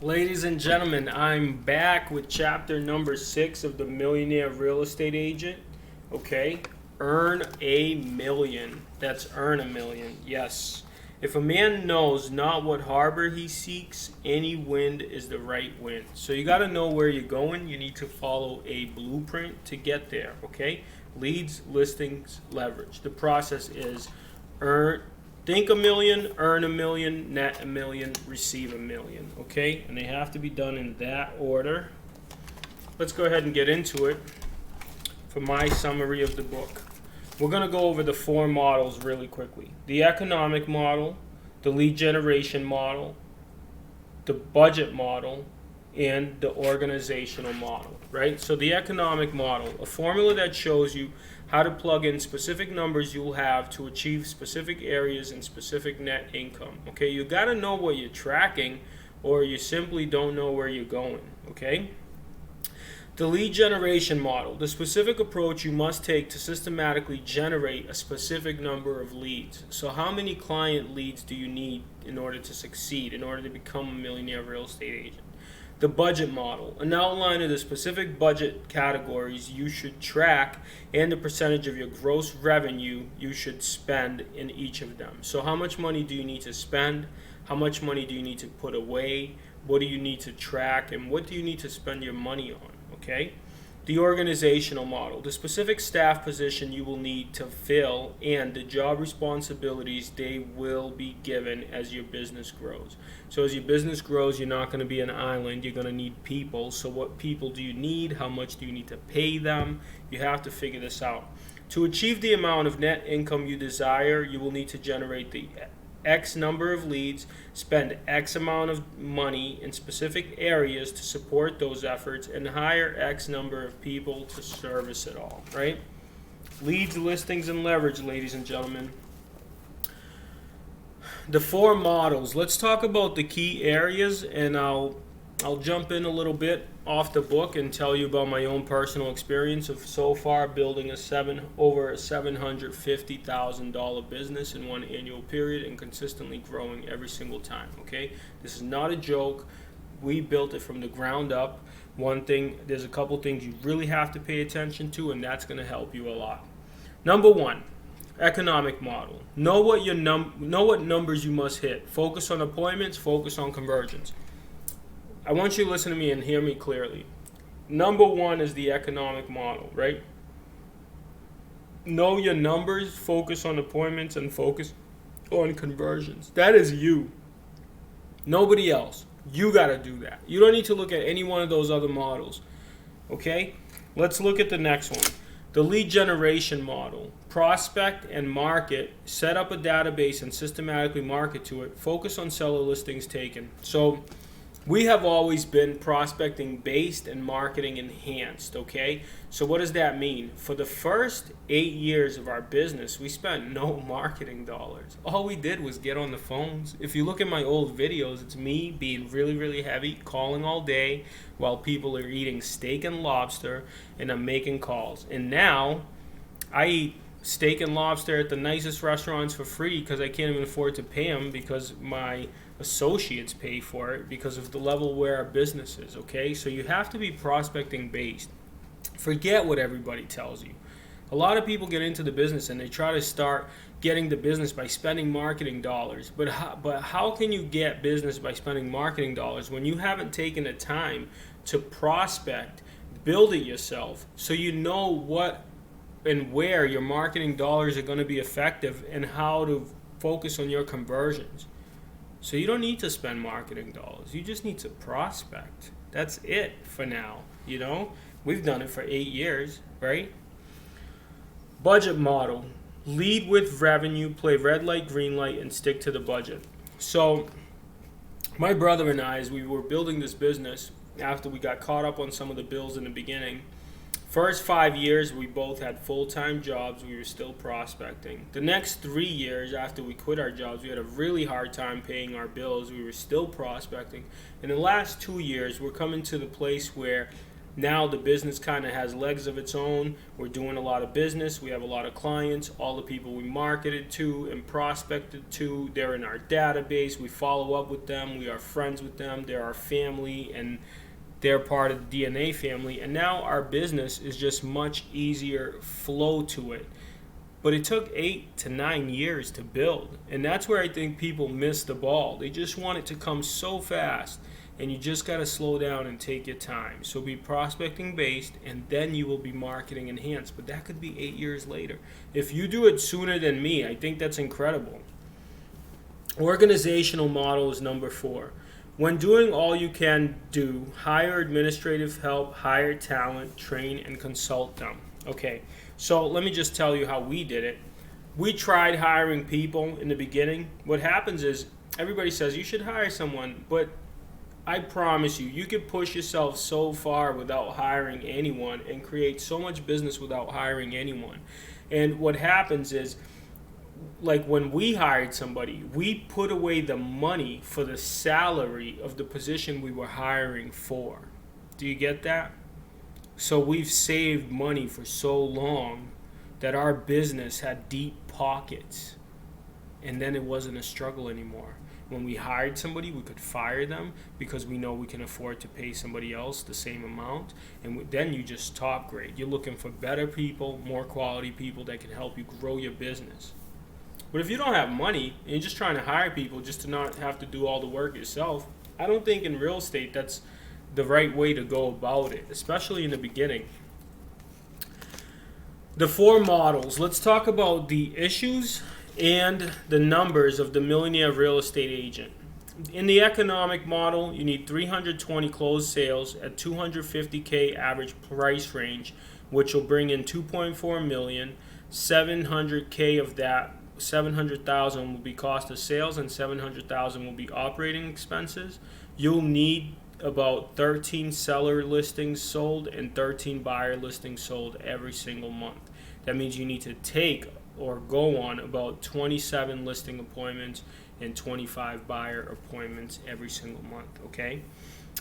Ladies and gentlemen, I'm back with chapter number 6 of the Millionaire Real Estate Agent. Okay, earn a million. That's earn a million. Yes. If a man knows not what harbor he seeks, any wind is the right wind. So you got to know where you're going. You need to follow a blueprint to get there. Okay, leads, listings, leverage. The process is think a million, earn a million, net a million, receive a million. Okay, and they have to be done in that order. Let's go ahead and get into it for my summary of the book. We're going to go over the 4 models really quickly. The economic model, the lead generation model, the budget model, and the organizational model, right? So the economic model, a formula that shows you how to plug in specific numbers you'll have to achieve specific areas and specific net income. Okay, you got to know what you're tracking, or you simply don't know where you're going. Okay. The lead generation model, the specific approach you must take to systematically generate a specific number of leads. So how many client leads do you need in order to succeed, in order to become a millionaire real estate agent? The budget model, an outline of the specific budget categories you should track and the percentage of your gross revenue you should spend in each of them. So how much money do you need to spend? How much money do you need to put away? What do you need to track? And what do you need to spend your money on? Okay? The organizational model, the specific staff position you will need to fill and the job responsibilities they will be given as your business grows. So as your business grows, you're not going to be an island. You're going to need people. So what people do you need? How much do you need to pay them? You have to figure this out. To achieve the amount of net income you desire, you will need to generate the X number of leads, spend X amount of money in specific areas to support those efforts, and hire X number of people to service it all, right? Leads, listings, and leverage, ladies and gentlemen. The 4 models. Let's talk about the key areas, and I'll jump in a little bit off the book and tell you about my own personal experience of so far building over a $750,000 business in one annual period and consistently growing every single time. Okay, this is not a joke. We built it from the ground up. There's a couple things you really have to pay attention to, and that's going to help you a lot. Number 1, economic model. Know what numbers you must hit. Focus on appointments. Focus on conversions. I want you to listen to me and hear me clearly. Number 1 is the economic model, right? Know your numbers, focus on appointments, and focus on conversions. That is you. Nobody else. You got to do that. You don't need to look at any one of those other models. Okay? Let's look at the next one. The lead generation model. Prospect and market. Set up a database and systematically market to it. Focus on seller listings taken. So we have always been prospecting based and marketing enhanced, okay? So what does that mean? For the first 8 years of our business, we spent no marketing dollars. All we did was get on the phones. If you look at my old videos, it's me being really, really heavy, calling all day while people are eating steak and lobster, and I'm making calls. And now I eat steak and lobster at the nicest restaurants for free because I can't even afford to pay them because my associates pay for it because of the level where our business is, okay? So you have to be prospecting based. Forget what everybody tells you. A lot of people get into the business and they try to start getting the business by spending marketing dollars. But how can you get business by spending marketing dollars when you haven't taken the time to prospect, build it yourself, so you know what and where your marketing dollars are going to be effective and how to focus on your conversions? So you don't need to spend marketing dollars. You just need to prospect. That's it for now. You know, we've done it for 8 years, right? Budget model. Lead with revenue, play red light, green light, and stick to the budget. So my brother and I, as we were building this business, after we got caught up on some of the bills in the beginning, first 5 years, we both had full-time jobs. We were still prospecting. The next 3 years after we quit our jobs, we had a really hard time paying our bills. We were still prospecting. In the last 2 years, we're coming to the place where Now the business kind of has legs of its own. We're doing a lot of business. We have a lot of clients. All the people we marketed to and prospected to, they're in our database. We follow up with them. We are friends with them. They're our family, and they're part of the DNA family. And now our business is just much easier flow to it. But it took 8 to 9 years to build. And that's where I think people miss the ball. They just want it to come so fast. And you just got to slow down and take your time. So be prospecting based, and then you will be marketing enhanced. But that could be 8 years later. If you do it sooner than me, I think that's incredible. Organizational model is number 4. When doing all you can do, hire administrative help, hire talent, train, and consult them. Okay, so let me just tell you how we did it. We tried hiring people in the beginning. What happens is everybody says you should hire someone, but I promise you, you could push yourself so far without hiring anyone and create so much business without hiring anyone. And what happens is, like when we hired somebody, we put away the money for the salary of the position we were hiring for. Do you get that? So we've saved money for so long that our business had deep pockets, and then it wasn't a struggle anymore. When we hired somebody, we could fire them because we know we can afford to pay somebody else the same amount. And then you just top grade. You're looking for better people, more quality people that can help you grow your business. But if you don't have money and you're just trying to hire people just to not have to do all the work yourself, I don't think in real estate that's the right way to go about it, especially in the beginning. The 4 models. Let's talk about the issues and the numbers of the millionaire real estate agent. In the economic model, you need 320 closed sales at $250K average price range, which will bring in $2.4 million. $700K of that, $700,000 will be cost of sales, and $700,000 will be operating expenses. You'll need about 13 seller listings sold and 13 buyer listings sold every single month. That means you need to take or go on about 27 listing appointments and 25 buyer appointments every single month, okay?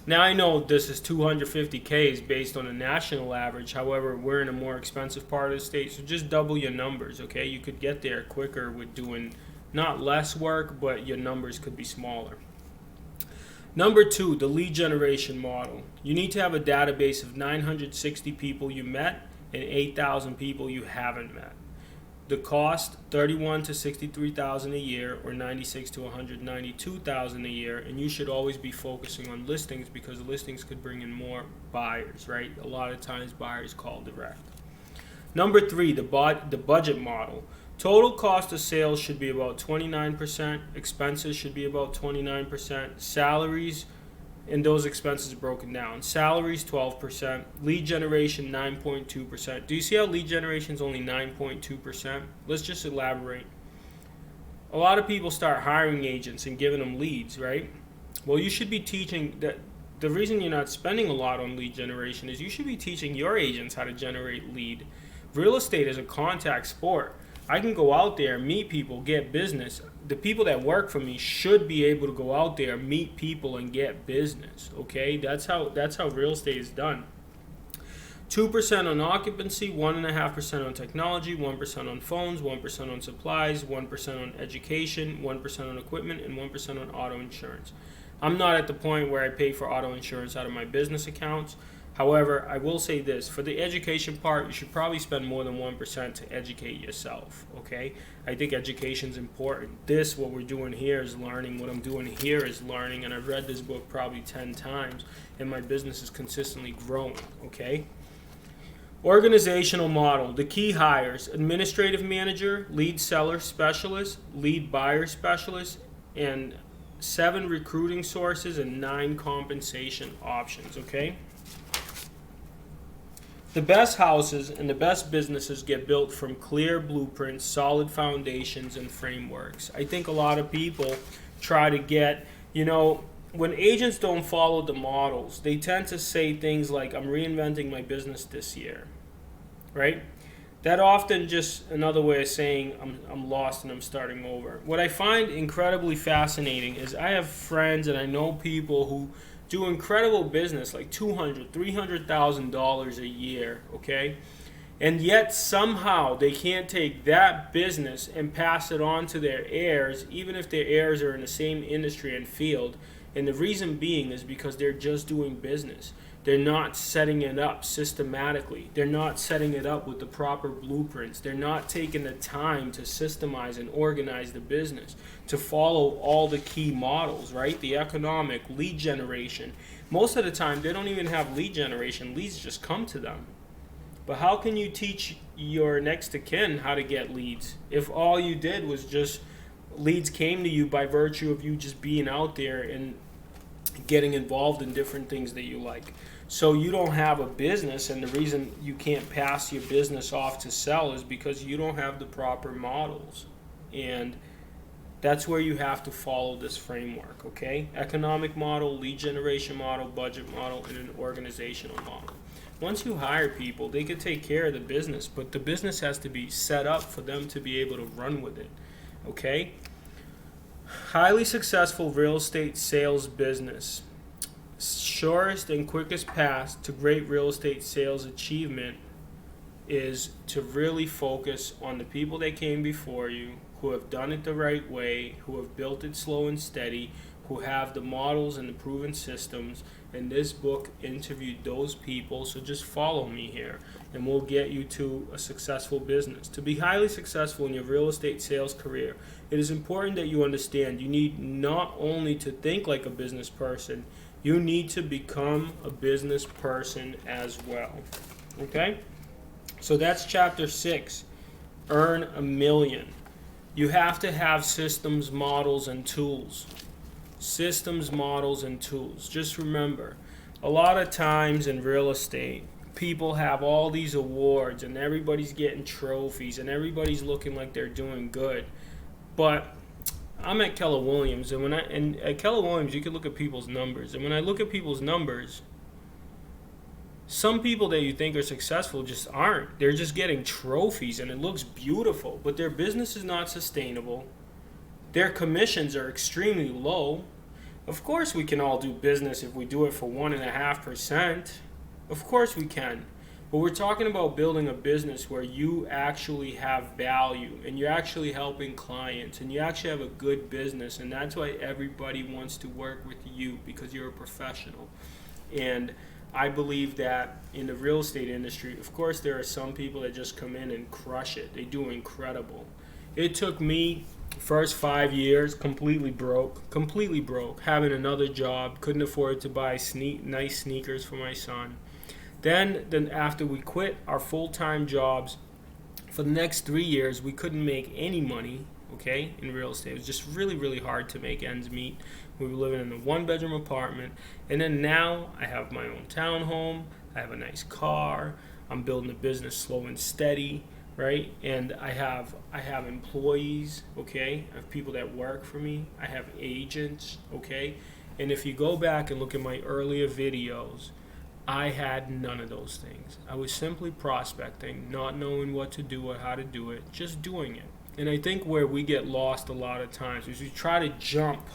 Now I know this is 250K is based on a national average. However, we're in a more expensive part of the state, so just double your numbers, okay? You could get there quicker with doing not less work, but your numbers could be smaller. Number 2, the lead generation model. You need to have a database of 960 people you met and 8,000 people you haven't met. The cost, $31,000 to $63,000 a year, or $96,000 to $192,000 a year, and you should always be focusing on listings because listings could bring in more buyers, right? A lot of times buyers call direct. Number 3, the budget model. Total cost of sales should be about 29%. Expenses should be about 29%. Salaries and those expenses broken down. Salaries 12%. Lead generation 9.2%. Do you see how lead generation is only 9.2%? Let's just elaborate. A lot of people start hiring agents and giving them leads, right? Well, you should be teaching that. The reason you're not spending a lot on lead generation is you should be teaching your agents how to generate lead. Real estate is a contact sport. I can go out there, meet people, get business. The people that work for me should be able to go out there, meet people, and get business. Okay, that's how real estate is done. 2% on occupancy, 1.5% on technology, 1% on phones, 1% on supplies, 1% on education, 1% on equipment, and 1% on auto insurance. I'm not at the point where I pay for auto insurance out of my business accounts. However, I will say this, for the education part, you should probably spend more than 1% to educate yourself, okay? I think education is important. What we're doing here is learning. What I'm doing here is learning, and I've read this book probably 10 times, and my business is consistently growing, okay? Organizational model, the key hires: administrative manager, lead seller specialist, lead buyer specialist, and 7 recruiting sources and 9 compensation options, okay? The best houses and the best businesses get built from clear blueprints, solid foundations, and frameworks. I think a lot of people try to get, when agents don't follow the models, they tend to say things like, I'm reinventing my business this year, right? That often just another way of saying I'm lost and I'm starting over. What I find incredibly fascinating is I have friends and I know people who do incredible business like $200,000, $300,000 a year, okay? And yet somehow they can't take that business and pass it on to their heirs, even if their heirs are in the same industry and field. And the reason being is because they're just doing business. They're not setting it up systematically. They're not setting it up with the proper blueprints. They're not taking the time to systemize and organize the business, to follow all the key models, right? The economic, lead generation. Most of the time, they don't even have lead generation. Leads just come to them. But how can you teach your next of kin how to get leads if all you did was just leads came to you by virtue of you just being out there and getting involved in different things that you like? So you don't have a business, and the reason you can't pass your business off to sell is because you don't have the proper models. And that's where you have to follow this framework, okay? Economic model, lead generation model, budget model, and an organizational model. Once you hire people, they can take care of the business, but the business has to be set up for them to be able to run with it, okay? Highly successful real estate sales business. Shortest and quickest path to great real estate sales achievement is to really focus on the people that came before you, who have done it the right way, who have built it slow and steady, who have the models and the proven systems. And this book interviewed those people, so just follow me here and we'll get you to a successful business. To be highly successful in your real estate sales career, it is important that you understand you need not only to think like a business person, you need to become a business person as well. Okay? So that's chapter 6, Earn a Million. You have to have systems, models, and tools. Systems, models, and tools. Just remember, a lot of times in real estate, people have all these awards and everybody's getting trophies and everybody's looking like they're doing good. But I'm at Keller Williams, and at Keller Williams you can look at people's numbers. And when I look at people's numbers, some people that you think are successful just aren't. They're just getting trophies and it looks beautiful, but their business is not sustainable. Their commissions are extremely low. Of course we can all do business if we do it for 1.5%. Of course we can. But we're talking about building a business where you actually have value and you're actually helping clients and you actually have a good business, and that's why everybody wants to work with you, because you're a professional. And I believe that in the real estate industry, of course there are some people that just come in and crush it. They do incredible. It took me first 5 years completely broke, having another job, couldn't afford to buy nice sneakers for my son. Then after we quit our full-time jobs, for the next 3 years we couldn't make any money, okay, in real estate. It was just really, really hard to make ends meet. We were living in a one-bedroom apartment, and then now I have my own townhome, I have a nice car, I'm building a business slow and steady, right? And I have employees, okay? I have people that work for me. I have agents, okay? And if you go back and look at my earlier videos, I had none of those things. I was simply prospecting, not knowing what to do or how to do it, just doing it. And I think where we get lost a lot of times is we try to jump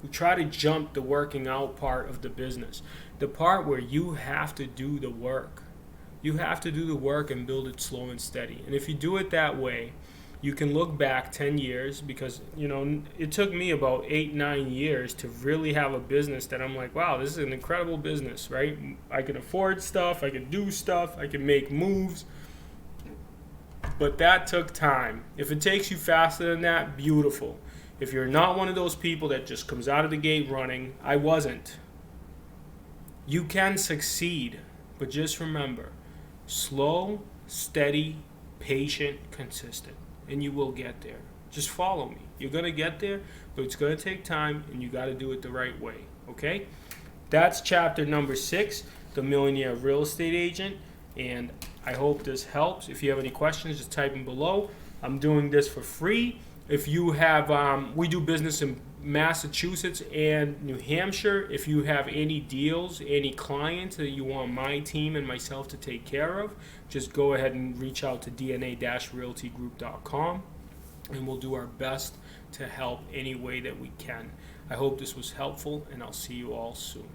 the working out part of the business, the part where you have to do the work. You have to do the work and build it slow and steady. And if you do it that way, you can look back 10 years, because it took me about 8-9 years to really have a business that I'm like, wow, this is an incredible business, right? I can afford stuff, I can do stuff, I can make moves. But that took time. If it takes you faster than that, beautiful. If you're not one of those people that just comes out of the gate running, I wasn't. You can succeed, but just remember, slow, steady, patient, consistent, and you will get there. Just follow me. You're going to get there, but it's going to take time, and you got to do it the right way, okay? That's chapter number 6, The Millionaire Real Estate Agent, and I hope this helps. If you have any questions, just type them below. I'm doing this for free. If you have, we do business in Massachusetts and New Hampshire. If you have any deals, any clients that you want my team and myself to take care of, just go ahead and reach out to dna-realtygroup.com, and we'll do our best to help any way that we can. I hope this was helpful, and I'll see you all soon.